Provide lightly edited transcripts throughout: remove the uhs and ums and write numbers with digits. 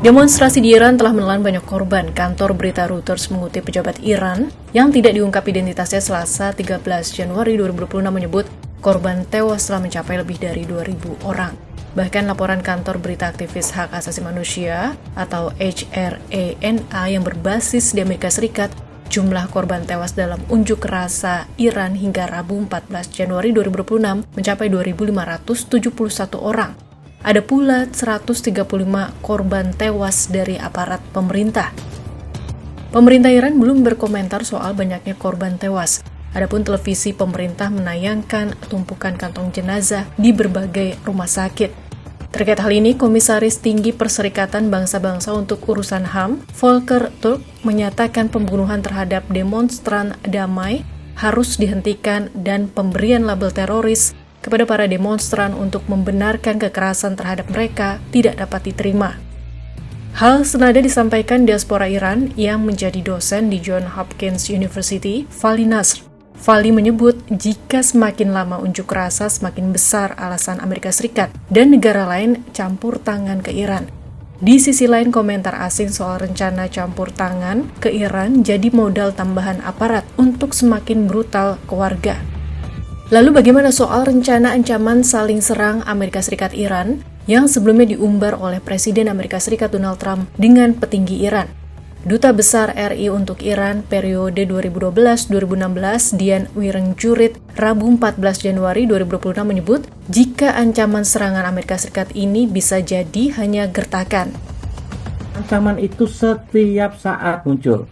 Demonstrasi di Iran telah menelan banyak korban. Kantor berita Reuters mengutip pejabat Iran yang tidak diungkap identitasnya Selasa 13 Januari 2026 menyebut korban tewas telah mencapai lebih dari 2.000 orang. Bahkan laporan kantor berita aktivis hak asasi manusia atau HRANA yang berbasis di Amerika Serikat, jumlah korban tewas dalam unjuk rasa Iran hingga Rabu 14 Januari 2026 mencapai 2.571 orang. Ada pula 135 korban tewas dari aparat pemerintah. Pemerintah Iran belum berkomentar soal banyaknya korban tewas. Adapun televisi pemerintah menayangkan tumpukan kantong jenazah di berbagai rumah sakit. Terkait hal ini, Komisaris Tinggi Perserikatan Bangsa-Bangsa untuk Urusan HAM, Volker Turk, menyatakan pembunuhan terhadap demonstran damai harus dihentikan dan pemberian label teroris kepada para demonstran untuk membenarkan kekerasan terhadap mereka tidak dapat diterima. Hal senada disampaikan diaspora Iran yang menjadi dosen di Johns Hopkins University, Vali Nasr. Vali menyebut jika semakin lama unjuk rasa, semakin besar alasan Amerika Serikat dan negara lain campur tangan ke Iran. Di sisi lain, komentar asing soal rencana campur tangan ke Iran jadi modal tambahan aparat untuk semakin brutal ke warga. Lalu bagaimana soal rencana ancaman saling serang Amerika Serikat Iran yang sebelumnya diumbar oleh Presiden Amerika Serikat Donald Trump dengan petinggi Iran? Duta Besar RI untuk Iran periode 2012-2016 Dian Wirenjurit Rabu 14 Januari 2026 menyebut jika ancaman serangan Amerika Serikat ini bisa jadi hanya gertakan. Ancaman itu setiap saat muncul.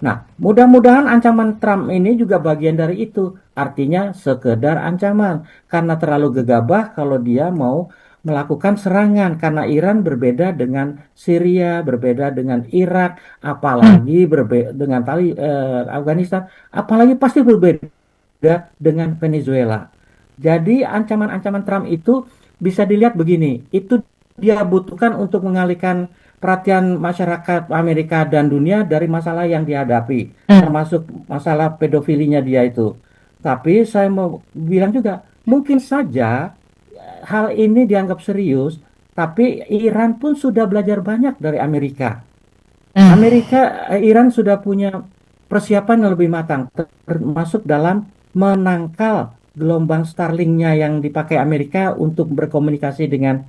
Nah, mudah-mudahan ancaman Trump ini juga bagian dari itu. Artinya sekedar ancaman. Karena terlalu gegabah kalau dia mau melakukan serangan. Karena Iran berbeda dengan Syria, berbeda dengan Irak, apalagi berbeda dengan Afghanistan, apalagi pasti berbeda dengan Venezuela. Jadi ancaman-ancaman Trump itu bisa dilihat begini. Itu dia butuhkan untuk mengalihkan perhatian masyarakat Amerika dan dunia dari masalah yang dihadapi, termasuk masalah pedofilinya dia itu. Tapi saya mau bilang juga, mungkin saja hal ini dianggap serius, tapi Iran pun sudah belajar banyak dari Amerika. Iran sudah punya persiapan yang lebih matang, termasuk dalam menangkal gelombang Starlink-nya yang dipakai Amerika untuk berkomunikasi dengan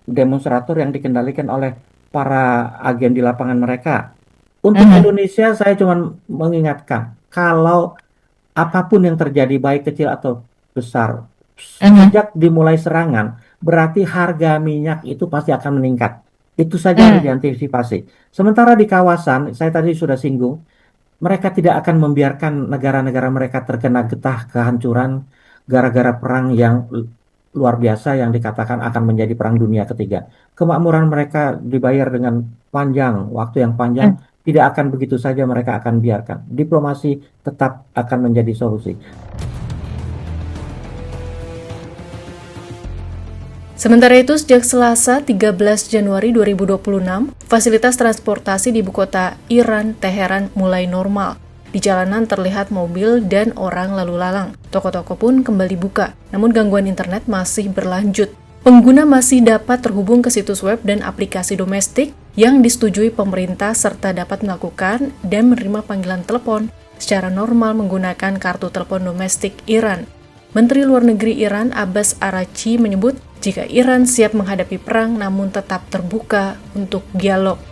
demonstrator yang dikendalikan oleh para agen di lapangan mereka. Untuk Indonesia, saya cuma mengingatkan, kalau apapun yang terjadi, baik kecil atau besar, sejak dimulai serangan, berarti harga minyak itu pasti akan meningkat. Itu saja harus diantisipasi. Sementara di kawasan, saya tadi sudah singgung, mereka tidak akan membiarkan negara-negara mereka terkena getah kehancuran gara-gara perang yang luar biasa yang dikatakan akan menjadi perang dunia ketiga. Kemakmuran mereka dibayar dengan panjang, waktu yang panjang, tidak akan begitu saja mereka akan biarkan. Diplomasi tetap akan menjadi solusi. Sementara itu, sejak Selasa 13 Januari 2026, fasilitas transportasi di ibu kota Iran, Teheran, mulai normal. Di jalanan terlihat mobil dan orang lalu lalang. Toko-toko pun kembali buka, namun gangguan internet masih berlanjut. Pengguna masih dapat terhubung ke situs web dan aplikasi domestik yang disetujui pemerintah serta dapat melakukan dan menerima panggilan telepon secara normal menggunakan kartu telepon domestik Iran. Menteri Luar Negeri Iran Abbas Araghchi menyebut jika Iran siap menghadapi perang namun tetap terbuka untuk dialog.